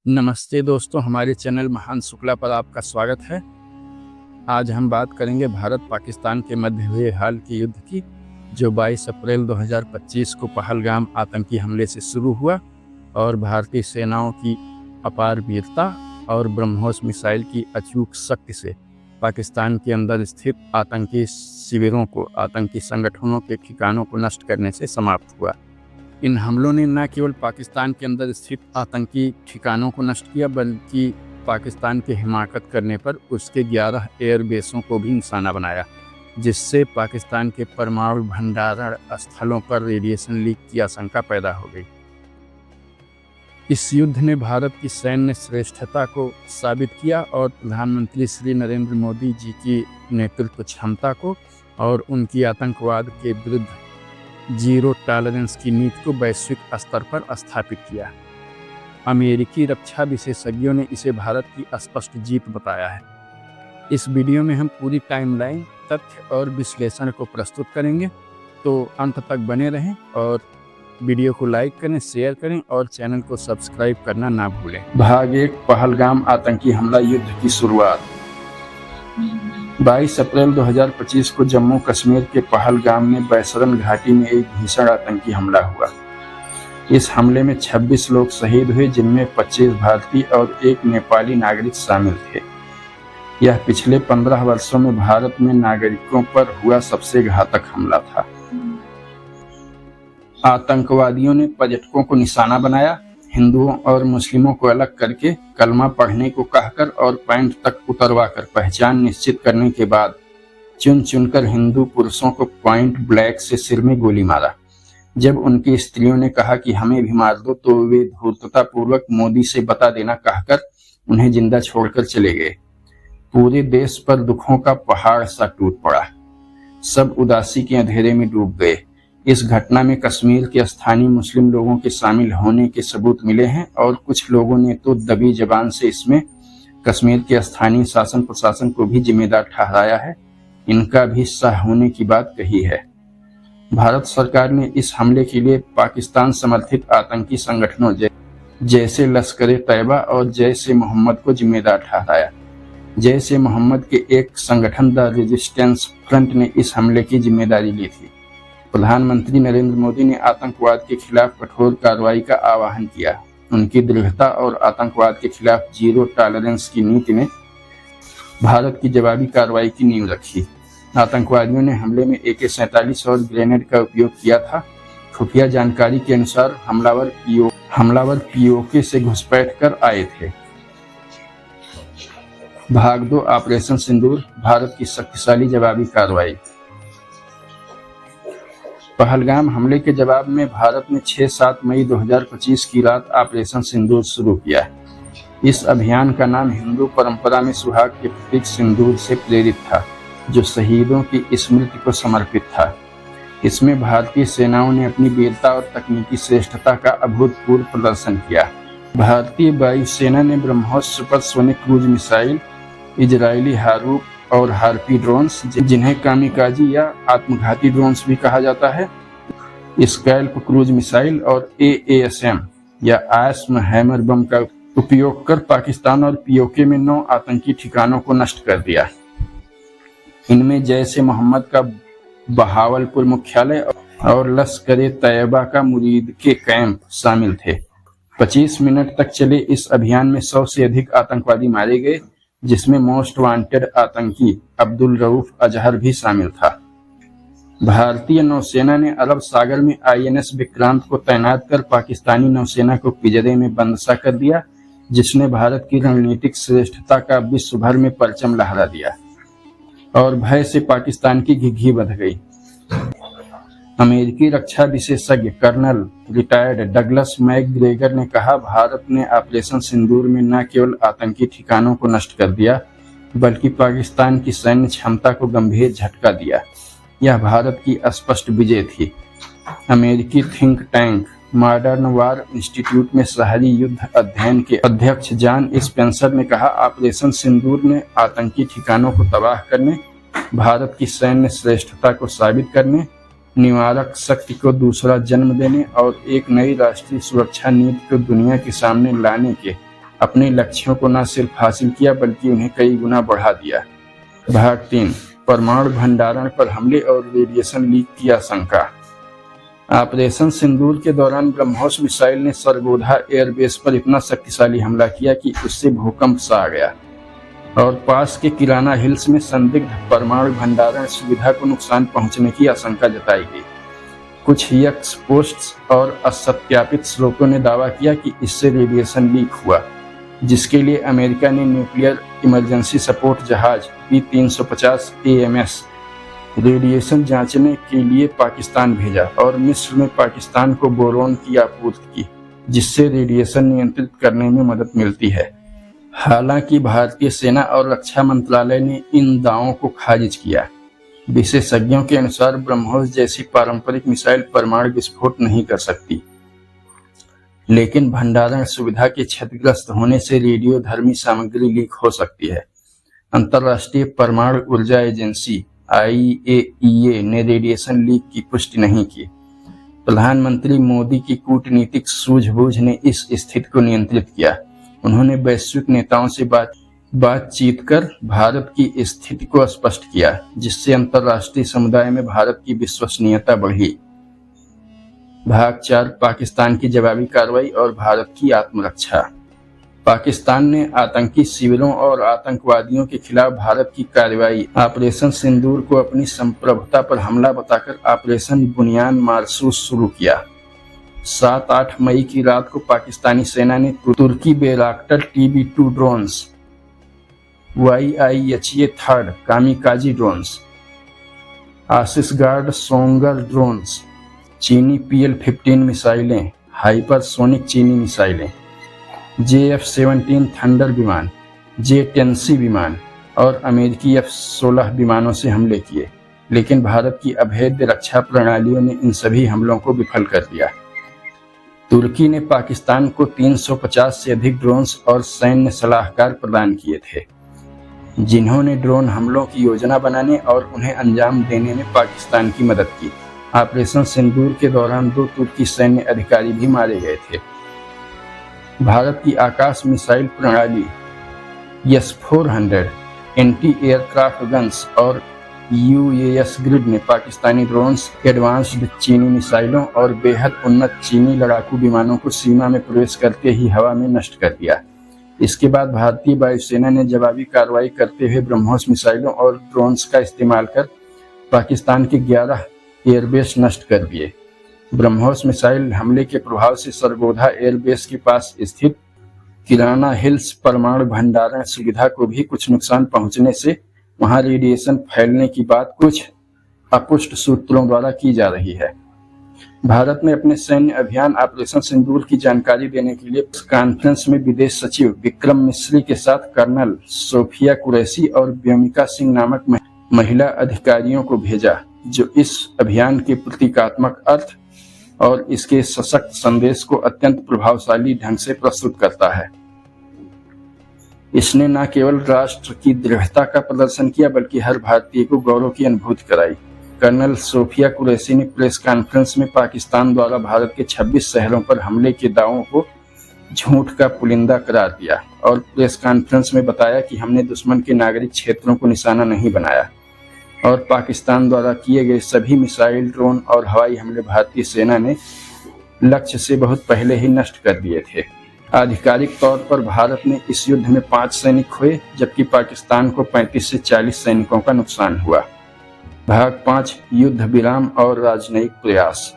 नमस्ते दोस्तों, हमारे चैनल महान शुक्ला पर आपका स्वागत है। आज हम बात करेंगे भारत पाकिस्तान के मध्य हुए हाल के युद्ध की, जो 22 अप्रैल 2025 को पहलगाम आतंकी हमले से शुरू हुआ और भारतीय सेनाओं की अपार वीरता और ब्रह्मोस मिसाइल की अचूक शक्ति से पाकिस्तान के अंदर स्थित आतंकी शिविरों को, आतंकी संगठनों के ठिकानों को नष्ट करने से समाप्त हुआ। इन हमलों ने न केवल पाकिस्तान के अंदर स्थित आतंकी ठिकानों को नष्ट किया, बल्कि पाकिस्तान के हिमाकत करने पर उसके 11 एयरबेसों को भी निशाना बनाया, जिससे पाकिस्तान के परमाणु भंडारण स्थलों पर रेडिएशन लीक की आशंका पैदा हो गई। इस युद्ध ने भारत की सैन्य श्रेष्ठता को साबित किया और प्रधानमंत्री श्री नरेंद्र मोदी जी की नेतृत्व क्षमता को और उनकी आतंकवाद के विरुद्ध जीरो टॉलरेंस की नीति को वैश्विक स्तर पर स्थापित किया। अमेरिकी रक्षा विशेषज्ञों ने इसे भारत की स्पष्ट जीत बताया है। इस वीडियो में हम पूरी टाइमलाइन, तथ्य और विश्लेषण को प्रस्तुत करेंगे, तो अंत तक बने रहें और वीडियो को लाइक करें, शेयर करें और चैनल को सब्सक्राइब करना ना भूलें। भाग 1, पहलगाम आतंकी हमला युद्ध की शुरुआत। 22 अप्रैल 2025 को जम्मू कश्मीर के पहलगाम में बैसरन घाटी में एक भीषण आतंकी हमला हुआ। इस हमले में 26 लोग शहीद हुए, जिनमें 25 भारतीय और एक नेपाली नागरिक शामिल थे। यह पिछले 15 वर्षों में भारत में नागरिकों पर हुआ सबसे घातक हमला था। आतंकवादियों ने पर्यटकों को निशाना बनाया, हिंदुओं और मुस्लिमों को अलग करके कलमा पढ़ने को कहकर और पैंट तक उतरवाकर पहचान निश्चित करने के बाद चुन चुनकर हिंदू पुरुषों को पॉइंट ब्लैंक से सिर में गोली मारा। जब उनकी स्त्रियों ने कहा कि हमें भी मार दो, तो वे धूर्तता पूर्वक मोदी से बता देना कहकर उन्हें जिंदा छोड़कर चले गए। पूरे देश पर दुखों का पहाड़ सा टूट पड़ा। सब उदासी के अंधेरे में डूब गए। इस घटना में कश्मीर के स्थानीय मुस्लिम लोगों के शामिल होने के सबूत मिले हैं और कुछ लोगों ने तो दबी जबान से इसमें कश्मीर के स्थानीय शासन प्रशासन को भी जिम्मेदार ठहराया है। इनका भी हिस्सा होने की बात कही है। भारत सरकार ने इस हमले के लिए पाकिस्तान समर्थित आतंकी संगठनों जैसे लश्कर-ए-तैयबा और जैश-ए-मोहम्मद को जिम्मेदार ठहराया। जैश-ए-मोहम्मद के एक संगठन द रेजिस्टेंस फ्रंट ने इस हमले की जिम्मेदारी ली थी। प्रधानमंत्री नरेंद्र मोदी ने आतंकवाद के खिलाफ कठोर कार्रवाई का आह्वान किया। उनकी दृढ़ता और आतंकवाद के खिलाफ जीरो टॉलरेंस की नीति ने भारत की जवाबी कार्रवाई की नींव रखी। आतंकवादियों ने हमले में AK-47 और ग्रेनेड का उपयोग किया था। खुफिया जानकारी के अनुसार हमलावर POK से घुसपैठ कर आए थे। भाग 2, ऑपरेशन सिंदूर, भारत की शक्तिशाली जवाबी कार्रवाई। पहलगाम हमले के जवाब में भारत ने 6-7 मई 2025 की रात ऑपरेशन सिंदूर शुरू किया। इस अभियान का नाम हिंदू परंपरा में सुहाग के प्रतीक सिंदूर से प्रेरित था, जो शहीदों की स्मृति को समर्पित था। इसमें भारतीय सेनाओं ने अपनी वीरता और तकनीकी श्रेष्ठता का अभूतपूर्व प्रदर्शन किया। भारतीय वायुसेना ने BrahMos supersonic cruise missile, Israeli Harop और हार्पी ड्रोन्स, जिन्हें कामिकाजी या आत्मघाती ड्रोन्स भी कहा जाता है, स्कैल्प क्रूज मिसाइल और AASM या आस्म हैमर बम का उपयोग कर पाकिस्तान और POK में 9 आतंकी ठिकानों को नष्ट कर दिया। इनमें जैश-ए-मोहम्मद का बहावलपुर मुख्यालय और लश्कर-ए-तैयबा का मुरीद के कैंप शामिल थे। 25 मिनट तक चले इस अभियान में 100 से अधिक आतंकवादी मारे गए, जिसमें मोस्ट वांटेड आतंकी अब्दुल रऊफ अजहर भी शामिल था। भारतीय नौसेना ने अरब सागर में INS विक्रांत को तैनात कर पाकिस्तानी नौसेना को पिंजरे में बंद सा कर दिया, जिसने भारत की रणनीतिक श्रेष्ठता का विश्व भर में परचम लहरा दिया और भय से पाकिस्तान की घिघी बंध गई। अमेरिकी रक्षा विशेषज्ञ कर्नल रिटायर्ड डगलस मैकग्रेगर ने कहा, भारत ने ऑपरेशन सिंदूर में न केवल आतंकी ठिकानों को नष्ट कर दिया, बल्कि पाकिस्तान की सैन्य क्षमता को गंभीर झटका दिया। यह भारत की स्पष्ट विजय थी। अमेरिकी थिंक टैंक मॉडर्न वार इंस्टीट्यूट में शहरी युद्ध अध्ययन के अध्यक्ष जॉन स्पेंसर ने कहा, ऑपरेशन सिंदूर ने आतंकी ठिकानों को तबाह करने, भारत की सैन्य श्रेष्ठता को साबित करने, निवारक शक्ति को दूसरा जन्म देने और एक नई राष्ट्रीय सुरक्षा नीति को दुनिया के सामने लाने के अपने लक्ष्यों को न सिर्फ हासिल किया बल्कि उन्हें कई गुना बढ़ा दिया। भाग 3, परमाणु भंडारण पर हमले और रेडिएशन लीक की आशंका। ऑपरेशन सिंदूर के दौरान ब्रह्मोस मिसाइल ने सरगोधा एयरबेस पर इतना शक्तिशाली हमला किया कि उससे भूकंप सा आ गया और पास के किराना हिल्स में संदिग्ध परमाणु भंडारण सुविधा को नुकसान पहुंचने की आशंका जताई गई। कुछ यक्स पोस्ट्स और असत्यापित स्रोतों ने दावा किया कि इससे रेडिएशन लीक हुआ, जिसके लिए अमेरिका ने न्यूक्लियर इमरजेंसी सपोर्ट जहाज P-350 AMS रेडिएशन जांचने के लिए पाकिस्तान भेजा और मिस्र में पाकिस्तान को बोरोन की आपूर्ति की, जिससे रेडिएशन नियंत्रित करने में मदद मिलती है। हालांकि भारतीय सेना और रक्षा मंत्रालय ने इन दावों को खारिज किया। विशेषज्ञों के अनुसार ब्रह्मोस जैसी पारंपरिक मिसाइल परमाणु विस्फोट नहीं कर सकती, लेकिन भंडारण सुविधा के क्षतिग्रस्त होने से रेडियोधर्मी सामग्री लीक हो सकती है। अंतर्राष्ट्रीय परमाणु ऊर्जा एजेंसी IAEA ने रेडिएशन लीक की पुष्टि नहीं की। प्रधानमंत्री मोदी की कूटनीतिक सूझबूझ ने इस स्थिति को नियंत्रित किया। उन्होंने वैश्विक नेताओं से बातचीत कर भारत की स्थिति को स्पष्ट किया, जिससे अंतर्राष्ट्रीय समुदाय में भारत की विश्वसनीयता बढ़ी। भाग 4, पाकिस्तान की जवाबी कार्रवाई और भारत की आत्मरक्षा। पाकिस्तान ने आतंकी शिविरों और आतंकवादियों के खिलाफ भारत की कार्रवाई ऑपरेशन सिंदूर को अपनी संप्रभुता पर हमला बताकर ऑपरेशन बुनियान मारसूस शुरू किया। 7-8 मई की रात को पाकिस्तानी सेना ने तुर्की Bayraktar TB2 drones, YIHA-3 kamikaze drones, Asisguard Songar drones, चीनी PL-15 मिसाइलें, हाइपरसोनिक चीनी मिसाइलें, JF-17 थंडर विमान, J-10C विमान और अमेरिकी F-16 विमानों से हमले किए, लेकिन भारत की अभेद्य रक्षा प्रणालियों ने इन सभी हमलों को विफल कर दिया। तुर्की ने पाकिस्तान को 350 से अधिक ड्रोन्स और सैन्य सलाहकार प्रदान किए थे, जिन्होंने ड्रोन हमलों की योजना बनाने और उन्हें अंजाम देने में पाकिस्तान की मदद की। ऑपरेशन सिंदूर के दौरान 2 तुर्की सैन्य अधिकारी भी मारे गए थे। भारत की आकाश मिसाइल प्रणाली S-400 एंटी एयरक्राफ्ट गन्स और UAS ग्रिड ने पाकिस्तानी ड्रोन्स, एडवांस्ड चीनी मिसाइलों और बेहद उन्नत चीनी लड़ाकू विमानों को सीमा में प्रवेश करते ही हवा में नष्ट कर दिया। इसके बाद भारतीय वायुसेना ने जवाबी कार्रवाई करते हुए ब्रह्मोस मिसाइलों और ड्रोन्स का इस्तेमाल कर पाकिस्तान के 11 एयरबेस नष्ट कर दिए। ब्रह्मोस मिसाइल हमले के प्रभाव से सरगोधा एयरबेस के पास स्थित किराना हिल्स परमाणु भंडारण सुविधा को भी कुछ नुकसान पहुंचने से वहां रेडिएशन फैलने की बात कुछ अपुष्ट सूत्रों द्वारा की जा रही है। भारत में अपने सैन्य अभियान ऑपरेशन सिंदूर की जानकारी देने के लिए कॉन्फ्रेंस में विदेश सचिव विक्रम मिस्री के साथ कर्नल सोफिया कुरैशी और व्योमिका सिंह नामक महिला अधिकारियों को भेजा, जो इस अभियान के प्रतीकात्मक अर्थ और इसके सशक्त संदेश को अत्यंत प्रभावशाली ढंग से प्रस्तुत करता है। इसने न केवल राष्ट्र की दृढ़ता का प्रदर्शन किया बल्कि हर भारतीय को गौरव की अनुभूति कराई। कर्नल सोफिया कुरैशी ने प्रेस कॉन्फ्रेंस में पाकिस्तान द्वारा भारत के 26 शहरों पर हमले के दावों को झूठ का पुलिंदा करार दिया और प्रेस कॉन्फ्रेंस में बताया कि हमने दुश्मन के नागरिक क्षेत्रों को निशाना नहीं बनाया और पाकिस्तान द्वारा किए गए सभी मिसाइल, ड्रोन और हवाई हमले भारतीय सेना ने लक्ष्य से बहुत पहले ही नष्ट कर दिए थे। आधिकारिक तौर पर भारत ने इस युद्ध में 5 सैनिक खोए, जबकि पाकिस्तान को 35 से 40 सैनिकों का नुकसान हुआ। भाग 5, युद्ध विराम और राजनयिक प्रयास।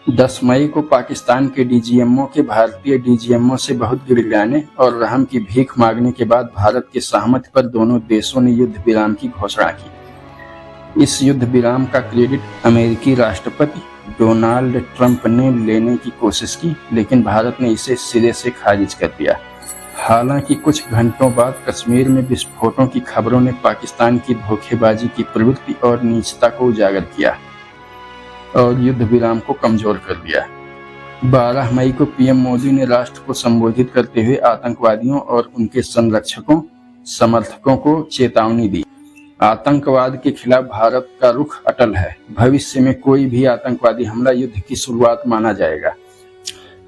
10 मई को पाकिस्तान के DGMO के भारतीय DGMO से बहुत गिड़गिड़ाने और रहम की भीख मांगने के बाद भारत के सहमति पर दोनों देशों ने युद्ध विराम की घोषणा की। इस युद्ध विराम का क्रेडिट अमेरिकी राष्ट्रपति डोनाल्ड ट्रंप ने लेने की कोशिश की, लेकिन भारत ने इसे सिरे से खारिज कर दिया। हालांकि कुछ घंटों बाद कश्मीर में विस्फोटों की खबरों ने पाकिस्तान की धोखेबाजी की प्रवृत्ति और नीचता को उजागर किया और युद्ध विराम को कमजोर कर दिया। 12 मई को PM मोदी ने राष्ट्र को संबोधित करते हुए आतंकवादियों और उनके संरक्षकों, समर्थकों को चेतावनी दी। आतंकवाद के खिलाफ भारत का रुख अटल है। भविष्य में कोई भी आतंकवादी हमला युद्ध की शुरुआत माना जाएगा।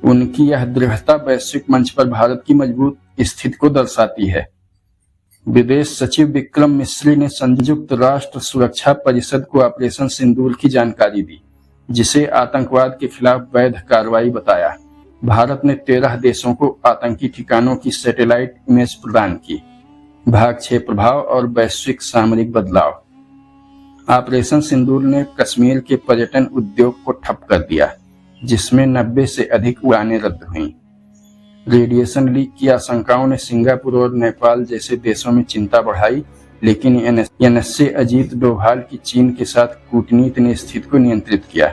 उनकी यह दृढ़ता वैश्विक मंच पर भारत की मजबूत स्थिति को दर्शाती है। विदेश सचिव विक्रम मिस्री ने संयुक्त राष्ट्र सुरक्षा परिषद को ऑपरेशन सिंदूर की जानकारी दी, जिसे आतंकवाद के खिलाफ वैध कार्रवाई बताया। भारत ने 13 देशों को आतंकी ठिकानों की सैटेलाइट इमेज प्रदान की। भाग 6 प्रभाव और वैश्विक सामरिक बदलाव। ऑपरेशन सिंदूर ने कश्मीर के पर्यटन उद्योग को ठप कर दिया, जिसमें 90 से अधिक उड़ानें रद्द हुईं। रेडिएशन लीक की आशंकाओं ने सिंगापुर और नेपाल जैसे देशों में चिंता बढ़ाई, लेकिन एनएसए अजीत डोभाल की चीन के साथ कूटनीति ने स्थिति को नियंत्रित किया।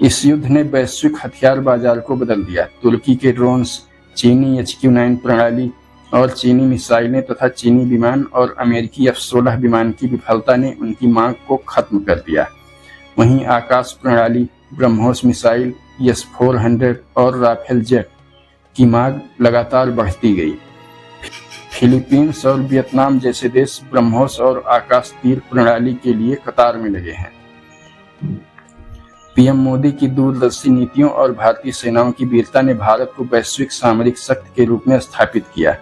इस युद्ध ने वैश्विक हथियार बाजार को बदल दिया। तुर्की के ड्रोन्स, चीनी HQ-9 प्रणाली और चीनी मिसाइलें तथा चीनी विमान और अमेरिकी F-16 विमान की विफलता ने उनकी मांग को खत्म कर दिया। वहीं आकाश प्रणाली, ब्रह्मोस मिसाइल, S-400 और राफेल जेट की मांग लगातार बढ़ती गई। फिलीपींस और वियतनाम जैसे देश ब्रह्मोस और आकाश तीर प्रणाली के लिए कतार में लगे हैं। पीएम मोदी की दूरदर्शी नीतियों और भारतीय सेनाओं की वीरता ने भारत को वैश्विक सामरिक शक्ति के रूप में स्थापित किया।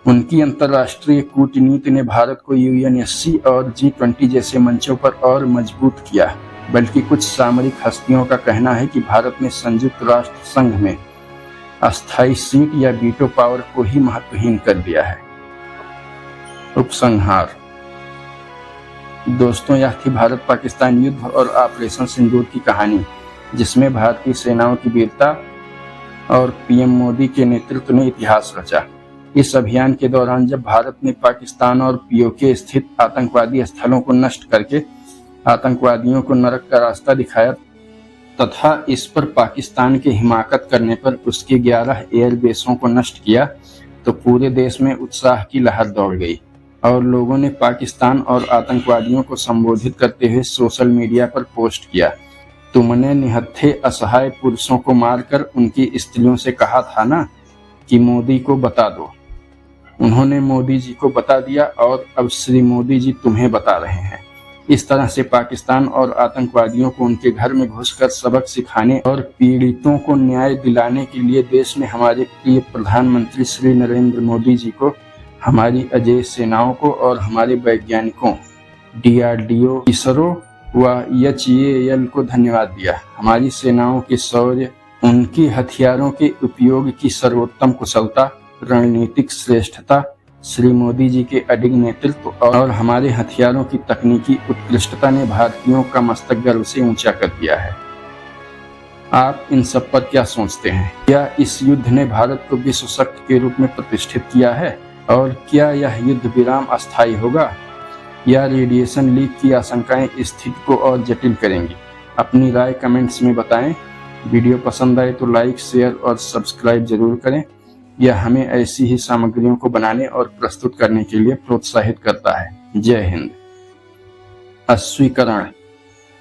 उनकी अंतर्राष्ट्रीय कूटनीति ने भारत को UNSC और G20 जैसे मंचों पर और मजबूत किया। बल्कि कुछ सामरिक हस्तियों का कहना है कि भारत ने संयुक्त राष्ट्र संघ में अस्थायी सीट या वीटो पावर को ही महत्वहीन कर दिया है। उपसंहार। दोस्तों, यह थी भारत पाकिस्तान युद्ध और ऑपरेशन सिंदूर की कहानी, जिसमें भारतीय सेनाओं की वीरता और पीएम मोदी के नेतृत्व ने इतिहास रचा। इस अभियान के दौरान जब भारत ने पाकिस्तान और POK स्थित आतंकवादी स्थलों को नष्ट करके आतंकवादियों को नरक का रास्ता दिखाया तथा इस पर पाकिस्तान के हिमाकत करने पर उसके 11 एयरबेसों को नष्ट किया, तो पूरे देश में उत्साह की लहर दौड़ गई और लोगों ने पाकिस्तान और आतंकवादियों को संबोधित करते हुए सोशल मीडिया पर पोस्ट किया, तुमने निहत्थे असहाय पुरुषों को मारकर उनकी स्त्रियों से कहा था ना कि मोदी को बता दो। उन्होंने मोदी जी को बता दिया और अब श्री मोदी जी तुम्हें बता रहे हैं। इस तरह से पाकिस्तान और आतंकवादियों को उनके घर में घुसकर सबक सिखाने और पीड़ितों को न्याय दिलाने के लिए देश ने हमारे प्रिय प्रधानमंत्री श्री नरेंद्र मोदी जी को, हमारी अजेय सेनाओं को और हमारे वैज्ञानिकों DRDO, ISRO व HAL को धन्यवाद दिया। हमारी सेनाओं के शौर्य, उनके हथियारों के उपयोग की सर्वोत्तम कुशलता, रणनीतिक श्रेष्ठता, श्री मोदी जी के अडिग नेतृत्व और हमारे हथियारों की तकनीकी उत्कृष्टता ने भारतीयों का मस्तक गर्व से ऊंचा कर दिया है। आप इन सब पर क्या सोचते हैं? क्या इस युद्ध ने भारत को विश्व शक्ति के रूप में प्रतिष्ठित किया है? और क्या यह युद्ध विराम अस्थायी होगा या रेडिएशन लीक की आशंकाएं स्थिति को और जटिल करेंगी? अपनी राय कमेंट्स में बताएं। वीडियो पसंद आए तो लाइक, शेयर और सब्सक्राइब जरूर करें। यह हमें ऐसी ही सामग्रियों को बनाने और प्रस्तुत करने के लिए प्रोत्साहित करता है। जय हिंद। अस्वीकरण।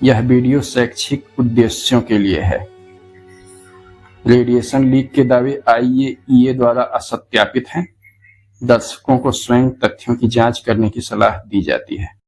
यह वीडियो शैक्षिक उद्देश्यों के लिए है। रेडिएशन लीक के दावे IAEA द्वारा असत्यापित हैं। दर्शकों को स्वयं तथ्यों की जांच करने की सलाह दी जाती है।